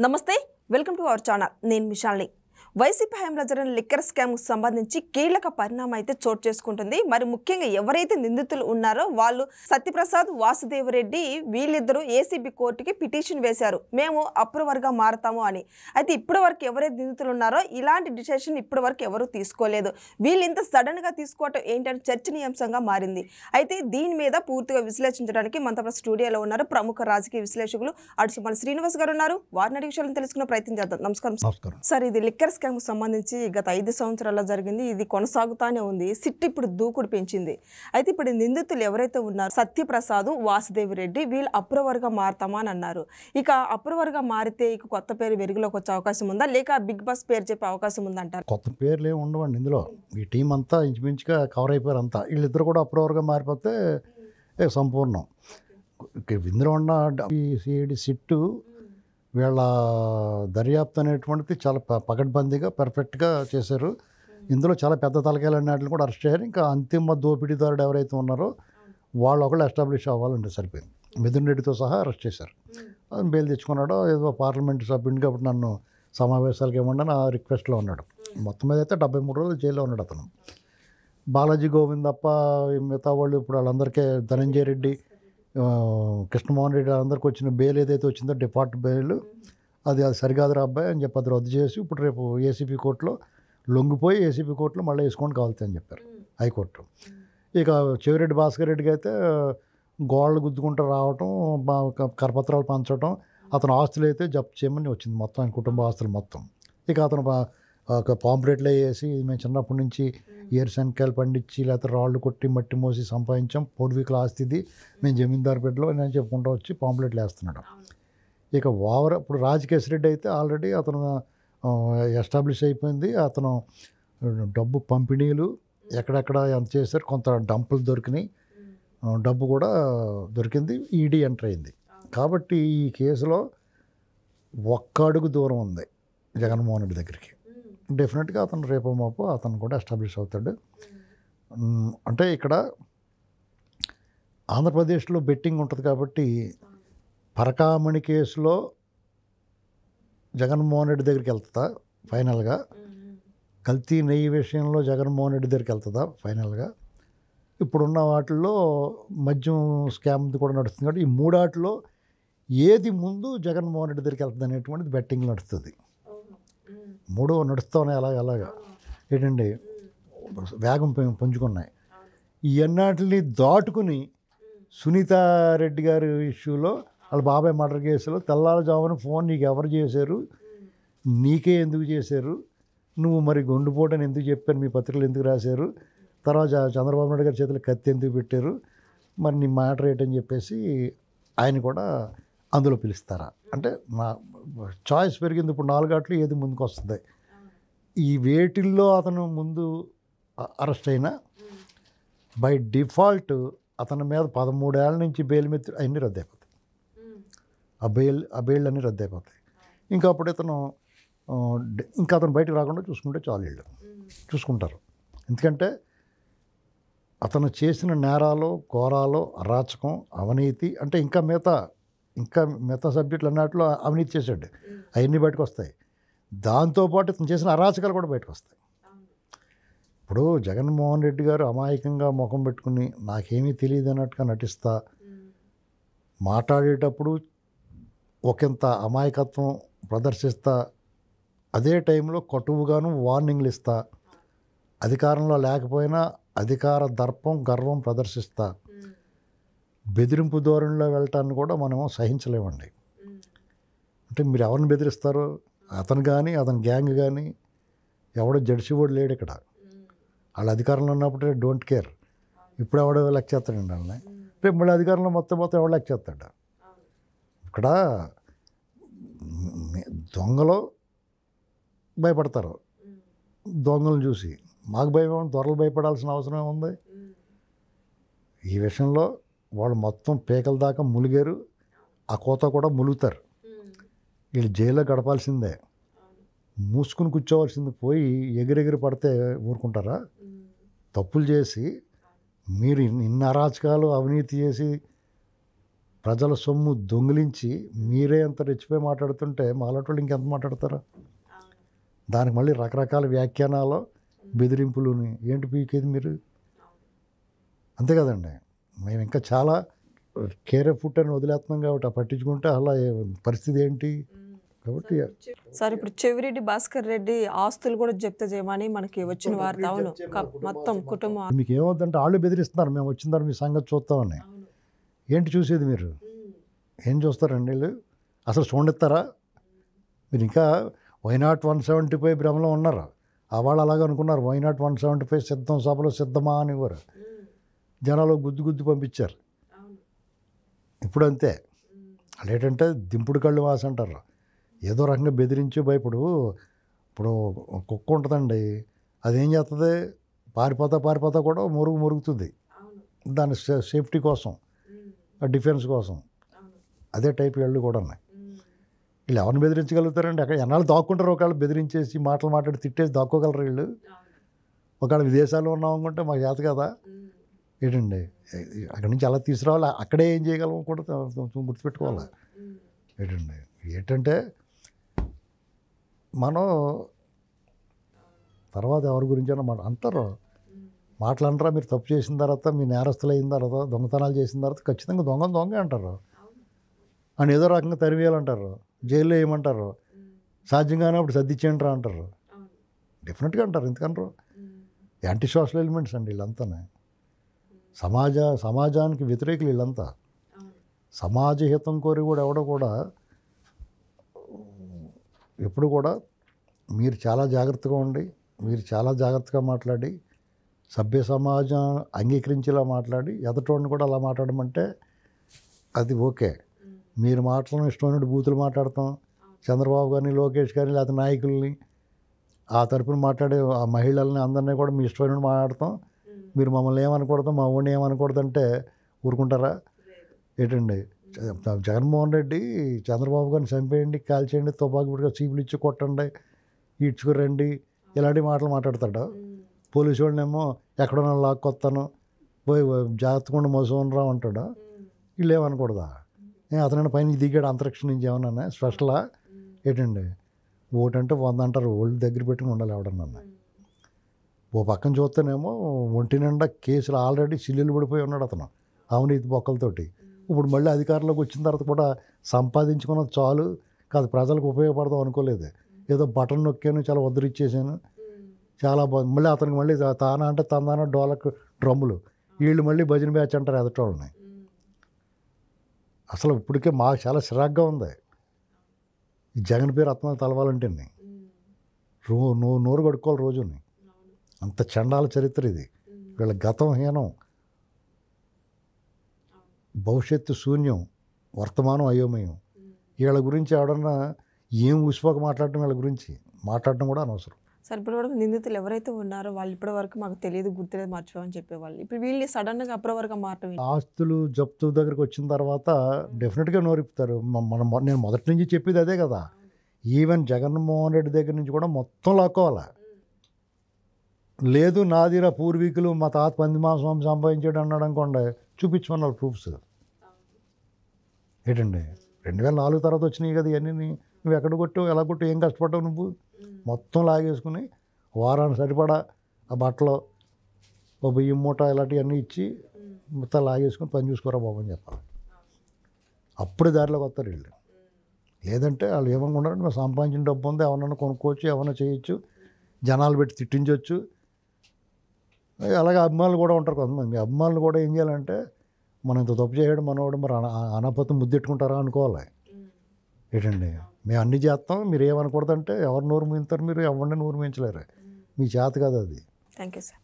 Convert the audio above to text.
నమస్తే, welcome to our channel. నేను విశాల్ని. YCP హయాంలో జరిగిన లిక్కర్ స్కామ్కు సంబంధించి కీలక పరిణామం అయితే చోటు చేసుకుంటుంది. మరి ముఖ్యంగా ఎవరైతే నిందితులు ఉన్నారో వాళ్ళు సత్యప్రసాద్, వాసుదేవరెడ్డి వీళ్ళిద్దరూ ఏసీబీ కోర్టుకి పిటిషన్ వేశారు, మేము అప్రూవర్గా మారతాము అని. అయితే ఇప్పటి వరకు ఎవరైతే నిందితులు ఉన్నారో ఇలాంటి డిసిషన్ ఇప్పటి వరకు ఎవరు తీసుకోలేదు. వీళ్ళు ఇంత సడన్గా తీసుకోవటం ఏంటంటే చర్చనీయాంశంగా మారింది. అయితే దీని మీద పూర్తిగా విశ్లేషించడానికి మనతో స్టూడియోలో ఉన్నారు ప్రముఖ రాజకీయ విశ్లేషకులు అడుసుమల్లి శ్రీనివాస్ గారు ఉన్నారు. వారిని అడిగే విషయాలను తెలుసుకునే ప్రయత్నం చేద్దాం. నమస్కారం సార్. ఇది లిక్కర్ స్కామ్ సంబంధించి గత 5 సంవత్సరాల్లో జరిగింది. ఇది కొనసాగుతానే ఉంది. సిట్ ఇప్పుడు దూకుడు పెంచింది. అయితే ఇప్పుడు నిందితులు ఎవరైతే ఉన్నారో సత్యప్రసాద్, వాసుదేవరెడ్డి వీళ్ళు అప్రూవర్గా మారతామా అని అన్నారు. ఇక అప్రూవర్గా మారితే ఇక కొత్త పేరు వెలుగులోకి వచ్చే అవకాశం ఉందా, లేక బిగ్ బాస్ పేరు చెప్పే అవకాశం ఉందంటారు? కొత్త పేర్లు ఏమి ఉండవండి ఇందులో. ఈ టీం అంతా ఇంచుమించుగా కవర్ అయిపోయారు అంతా. వీళ్ళిద్దరు కూడా అప్రూవర్గా మారిపోతే సంపూర్ణం. ఇందులో ఉన్న సిఐడి సిట్టు వీళ్ళ దర్యాప్తు అనేటువంటిది చాలా పకడ్బందీగా పర్ఫెక్ట్గా చేశారు. ఇందులో చాలా పెద్ద తలకాయలు అన్నట్లు కూడా అరెస్ట్ చేశారు. ఇంకా అంతిమ దోపిడీదారుడు ఎవరైతే ఉన్నారో వాళ్ళు ఒకళ్ళు ఎస్టాబ్లిష్ అవ్వాలంటే సరిపోయింది. మిథున్ రెడ్డితో సహా అరెస్ట్ చేశారు. అది బెయిల్ తెచ్చుకున్నాడో ఏదో పార్లమెంట్ సభ్యునిగా అప్పుడు నన్ను సమావేశాలకు ఏమన్నా నా రిక్వెస్ట్లో ఉన్నాడు. మొత్తం మీద అయితే 73 రోజులు జైల్లో ఉన్నాడు అతను. బాలాజీ గోవింద్ తప్ప మిగతా వాళ్ళు ఇప్పుడు వాళ్ళందరికీ ధనంజయ రెడ్డి, కృష్ణమోహన్ రెడ్డి అందరికి వచ్చిన బెయిల్ ఏదైతే వచ్చిందో డిఫాల్ట్ బెయిల్ అది సరికాదురా అబ్బాయి అని చెప్పి అది రద్దు చేసి ఇప్పుడు రేపు ఏసీపీ కోర్టులో లొంగిపోయి ఏసీపీ కోర్టులో మళ్ళీ వేసుకొని కావాలని చెప్పారు హైకోర్టు. ఇక చెవిరెడ్డి భాస్కర్ రెడ్డికి అయితే గోళ్ళు గుద్దుకుంటూ రావటం, కరపత్రాలు పంచడం, అతను ఆస్తులు అయితే జప్తు చేయమని వచ్చింది మొత్తం, ఆయన కుటుంబ ఆస్తులు మొత్తం. ఇక అతను ఒక పాంప్లెట్లో వేసి మేము చిన్నప్పటి నుంచి ఏరుశనకాయలు పండించి లేకపోతే రాళ్ళు కొట్టి మట్టి మోసి సంపాదించాం, పూర్వీకుల ఆస్తిది, మేము జమీందారు బిడ్డలో నేను చెప్పుకుంటూ వచ్చి పాంప్లెట్లు వేస్తున్నాడు. ఇక ఇప్పుడు రాజకేశ్ రెడ్డి అయితే ఆల్రెడీ అతను ఎస్టాబ్లిష్ అయిపోయింది. అతను డబ్బు పంపిణీలు ఎక్కడెక్కడ ఎంత చేశారు, కొంత డంపులు దొరికినాయి, డబ్బు కూడా దొరికింది, ఈడీ ఎంటర్ అయింది. కాబట్టి ఈ కేసులో ఒక్క అడుగు దూరం ఉంది జగన్మోహన్ రెడ్డి దగ్గరికి. డెఫినెట్గా అతను రేపు మాపు అతను కూడా ఎస్టాబ్లిష్ అవుతాడు. అంటే ఇక్కడ ఆంధ్రప్రదేశ్లో బెట్టింగ్ ఉంటుంది కాబట్టి పరకామణి కేసులో జగన్మోహన్ రెడ్డి దగ్గరికి వెళ్తుందా ఫైనల్గా, కల్తీ నెయ్యి విషయంలో జగన్మోహన్ రెడ్డి దగ్గరికి వెళ్తుందా ఫైనల్గా, ఇప్పుడున్న వాటిల్లో మద్యం స్కామ్ది కూడా నడుస్తుంది. కాబట్టి ఈ మూడాటిలో ఏది ముందు జగన్మోహన్ రెడ్డి దగ్గరికి వెళ్తుంది అనేటువంటిది బెట్టింగ్ నడుస్తుంది. మూడో నడుస్తానే అలాగా ఏంటండి వేగం పుంజుకున్నాయి. ఇవన్నిటిని దాటుకుని సునీతారెడ్డి గారి ఇష్యూలో వాళ్ళ బాబాయ్ మర్డర్ కేసులో తెల్లారుజామున ఫోన్ నీకు ఎవరు చేశారు, నీకే ఎందుకు చేశారు, నువ్వు మరి గుండుపోటని ఎందుకు చెప్పారు, మీ పత్రికలు ఎందుకు రాశారు, తర్వాత చంద్రబాబు నాయుడు గారి చేతులు కత్తి ఎందుకు పెట్టారు, మరి నీ మ్యాటర్ ఏంటని చెప్పేసి ఆయన కూడా అందులో పిలుస్తారా అంటే నా చాయిస్ పెరిగింది. ఇప్పుడు 4 గంటలు ఏది ముందుకు వస్తుంది. ఈ వేటిల్లో అతను ముందు అరెస్ట్ అయినా బై డిఫాల్ట్ అతని మీద 13 ఏళ్ళ నుంచి బెయిల్ మీద అన్నీ రద్దు అయిపోతాయి. ఆ బెయిల్ అన్నీ రద్దు అయిపోతాయి. ఇంకా అప్పుడు ఇంకా అతను బయటకు రాకుండా చూసుకుంటే చాలు, వీళ్ళు చూసుకుంటారు. ఎందుకంటే అతను చేసిన నేరాలు, ఘోరాలు, అరాచకం, అవినీతి అంటే ఇంకా మిగతా సబ్జెక్టులు అన్నట్లో అవినీతి చేశాడు, అవన్నీ బయటకు వస్తాయి. దాంతోపాటు ఇతను చేసిన అరాచకాలు కూడా బయటకు వస్తాయి. ఇప్పుడు జగన్మోహన్ రెడ్డి గారు అమాయకంగా ముఖం పెట్టుకుని నాకేమీ తెలియదు అన్నట్టుగా నటిస్తా, మాట్లాడేటప్పుడు ఒకంత అమాయకత్వం ప్రదర్శిస్తా, అదే టైంలో కటువుగాను వార్నింగ్లు ఇస్తా, అధికారంలో లేకపోయినా అధికార దర్పం గర్వం ప్రదర్శిస్తా, బెదిరింపు ధోరణిలో వెళ్ళటాన్ని కూడా మనము సహించలేమండి. అంటే మీరు ఎవరిని బెదిరిస్తారో అతను కానీ అతని గ్యాంగ్ కానీ ఎవడో జడ్సివాడు లేడు ఇక్కడ. వాళ్ళు అధికారంలో ఉన్నప్పుడే డోంట్ కేర్. ఇప్పుడు ఎవడో లెక్క చేస్తాడండి వాళ్ళని, రేపు మళ్ళీ అధికారంలో మొత్తం ఎవడు లెక్క చేస్తాడు. ఇక్కడ దొంగలు భయపడతారు దొంగలను చూసి, మాకు భయం, దొరలు భయపడాల్సిన అవసరం ఏముంది? ఈ విషయంలో వాళ్ళు మొత్తం పేకల దాకా ములిగారు, ఆ కోత కూడా ములుగుతారు. వీళ్ళు జైల్లో గడపాల్సిందే, మూసుకుని కూర్చోవలసింది పోయి ఎగిరెగిరి పడితే ఊరుకుంటారా? తప్పులు చేసి మీరు ఇన్ని అరాచకాలు అవినీతి చేసి ప్రజల సొమ్ము దొంగిలించి మీరే ఎంత రెచ్చిపోయి మాట్లాడుతుంటే మాలాంటి వాళ్ళు ఇంకెంత మాట్లాడతారు? దానికి మళ్ళీ రకరకాల వ్యాఖ్యానాలు, బెదిరింపులుని ఏంటి పీకేది మీరు? అంతే కదండి. మేము ఇంకా చాలా కేర్ ఆఫ్ ఫుట్ అని వదిలేస్తున్నాం కాబట్టి పట్టించుకుంటే అలా పరిస్థితి ఏంటి కాబట్టి. సార్ ఇప్పుడు చెవిరెడ్డి భాస్కర్ రెడ్డి ఆస్తులు కూడా జప్తు చేయమని మనకి వచ్చిన వార్త. అవును, మొత్తం కుటుంబం. మీకు ఏమవుతుందంటే వాళ్ళు బెదిరిస్తున్నారు, మేము వచ్చిన తర్వాత మీ సంగతి చూస్తామని. ఏంటి చూసేది మీరు? ఏం చూస్తారండి వీళ్ళు? అసలు చూడనిస్తారా మీరు? ఇంకా వైనాట్ 175 భ్రమలో ఉన్నారు. ఆ వాళ్ళు అలాగే అనుకున్నారు, వైనాట్ 175 సిద్ధం, సభలో సిద్ధమా అని ఇవ్వరు. జనాలు గుద్దు పంపించారు. ఇప్పుడు అంతే. వాళ్ళు ఏంటంటే దింపుడు కళ్ళు వాస అంటారు. ఏదో రకంగా బెదిరించి భయపడు. ఇప్పుడు కుక్క ఉంటుందండి, అదేం చేస్తుంది? పారిపోతా కూడా మురుగుతుంది దాని సేఫ్టీ కోసం, డిఫెన్స్ కోసం. అదే టైప్ వీళ్ళు కూడా ఉన్నాయి. వీళ్ళు ఎవరిని బెదిరించగలుగుతారండి? అక్కడ ఎన్నాళ్ళు దాక్కుంటారు? ఒకవేళ బెదిరించేసి మాట్లాడి తిట్టేసి దాక్కోగలరు వీళ్ళు? ఒకవేళ విదేశాల్లో ఉన్నాం అనుకుంటే మాకు చేత కదా ఏంటండి, అక్కడి నుంచి అలా తీసుకురావాలి, అక్కడే ఏం చేయగలం కూడా గుర్తుపెట్టుకోవాలి ఏంటంటే మనం తర్వాత ఎవరి గురించి అంటారు మాటలంటారా? మీరు తప్పు చేసిన తర్వాత, మీ నేరస్తులు అయిన తర్వాత, దొంగతనాలు చేసిన తర్వాత ఖచ్చితంగా దొంగ అంటారు అని ఏదో రకంగా తరివేయాలంటారు, జైల్లో వేయమంటారు, సాధ్యం కానప్పుడు సర్దిచ్చేయంటారా అంటారు. డెఫినెట్గా అంటారు. ఎందుకంటారు? యాంటీ సోషల్ ఎలిమెంట్స్ అండి వీళ్ళంతానే. సమాజానికి వ్యతిరేకులు వీళ్ళంతా. సమాజ హితం కోరి కూడా ఎవడో కూడా ఎప్పుడు కూడా మీరు చాలా జాగ్రత్తగా ఉండి, మీరు చాలా జాగ్రత్తగా మాట్లాడి, సభ్య సమాజం అంగీకరించేలా మాట్లాడి, ఎదటోడిని కూడా అలా మాట్లాడమంటే అది ఓకే. మీరు మాట్లాడడం ఇష్టమైన బూతులు మాట్లాడతాం, చంద్రబాబు గారిని, లోకేష్ గారిని, లేకపోతే నాయకుల్ని, ఆ తరపున మాట్లాడే ఆ మహిళల్ని అందరినీ కూడా మీ ఇష్టమైన మాట్లాడతాం, మీరు మమ్మల్ని ఏమనకూడదు, మా ఊడిని ఏమనకూడదు అంటే ఊరుకుంటారా ఏంటండి? జగన్మోహన్ రెడ్డి చంద్రబాబు గారిని చంపేయండి, కాల్చేయండి, తుపాకీ పుట్టుగా చీపులు ఇచ్చి కొట్టండి, ఈడ్చుకురండి, ఇలాంటి మాటలు మాట్లాడతాడు. పోలీసు వాళ్ళనేమో ఎక్కడో లాక్కొస్తాను, పోయి జాగ్రత్తగా మోసం రా అంటాడు. వీళ్ళు ఏమనకూడదా? అతనైనా పైన దిగాడు అంతరిక్షం నుంచి ఏమన్నా స్పెషలా ఏంటండి? ఓటంటే 100 అంటారు, ఓల్డ్ దగ్గర పెట్టుకుని ఉండాలి ఎవడన్నా. ఓ పక్కన చూస్తేనేమో ఒంటి నిండా కేసులు ఆల్రెడీ సిల్లులు పడిపోయి ఉన్నాడు అతను అవినీతి బొక్కలతోటి. ఇప్పుడు మళ్ళీ అధికారంలోకి వచ్చిన తర్వాత కూడా సంపాదించుకున్నది చాలు కాదు, ప్రజలకు ఉపయోగపడదాం అనుకోలేదు. ఏదో బటన్ నొక్కాను, చాలా వదిలిచ్చేసాను, చాలా బాగుంది. మళ్ళీ అతనికి మళ్ళీ తానా అంటే తందాన డోలకు డ్రమ్ములు, వీళ్ళు మళ్ళీ భజన బ్యాచ్ అంటారు ఎదటోళ్ళని. అసలు ఇప్పటికే మాకు చాలా చిరాగ్గా ఉంది ఈ జగన్ పేరు ఆత్మ తలవాలంటే. నోరు కడుక్కోవాలి రోజుని. అంత చండాల చరిత్ర ఇది. వీళ్ళ గతం హీనం, భవిష్యత్తు శూన్యం, వర్తమానం అయోమయం. వీళ్ళ గురించి ఎవడన్నా ఏం ఊసిపోక మాట్లాడటం, వీళ్ళ గురించి మాట్లాడటం కూడా అనవసరం. సార్ ఇప్పటివరకు నిందితులు ఎవరైతే ఉన్నారో వాళ్ళు ఇప్పటివరకు మాకు తెలియదు, గుర్తులేదు, మర్చిపోమని చెప్పేవాళ్ళు. ఇప్పుడు వీళ్ళు సడన్గా అప్పటివరకు మారటం. ఆస్తులు జప్తు దగ్గరికి వచ్చిన తర్వాత డెఫినెట్గా నోరిపుతారు. నేను మొదటి నుంచి చెప్పేది అదే కదా. ఈవెన్ జగన్మోహన్ రెడ్డి దగ్గర నుంచి కూడా మొత్తం లాక్కోవాలి. లేదు నాదిరా పూర్వీకులు మా తాత పంది మాంసం సంపాదించాడు అన్నాడు అనుకోండి, చూపించుకున్నారు ప్రూఫ్స్ ఏంటండి. 2004 తర్వాత వచ్చినాయి కదా ఇవన్నీ. నువ్వు ఎక్కడ కొట్టావు, ఎలా కొట్టావు, ఏం కష్టపడ్డావు నువ్వు, మొత్తం లాగేసుకుని వారానికి సరిపడా ఆ బట్టలు, ఓ బియ్యం మూట ఇలాంటివన్నీ ఇచ్చి మొత్తం లాగేసుకుని పని చూసుకోరా బాబు అని చెప్పాలి. అప్పుడు దారిలోకి వస్తారు వీళ్ళు. లేదంటే వాళ్ళు ఏమనుకుంటారంటే మేము సంపాదించిన డబ్బు ఉంది, ఎవరన్నా కొనుక్కోవచ్చు, ఏమన్నా చేయొచ్చు, జనాలు పెట్టి తిట్టించవచ్చు. అలాగే అభిమానులు కూడా ఉంటారు కొంతమంది. మీ అభిమానులు కూడా ఏం చేయాలంటే మనం ఇంత తప్పు చేయడం మనవాడు మరి అనపతి ముద్దెట్టుకుంటారా అనుకోవాలి ఏంటండి. మేము అన్నీ చేస్తాం, మీరు ఏమనకూడదంటే ఎవరు నోరు మింగుతారు? మీరు ఎవరిని నోరు మించలేరు, మీ చేత కాదు అది. Thank you sir.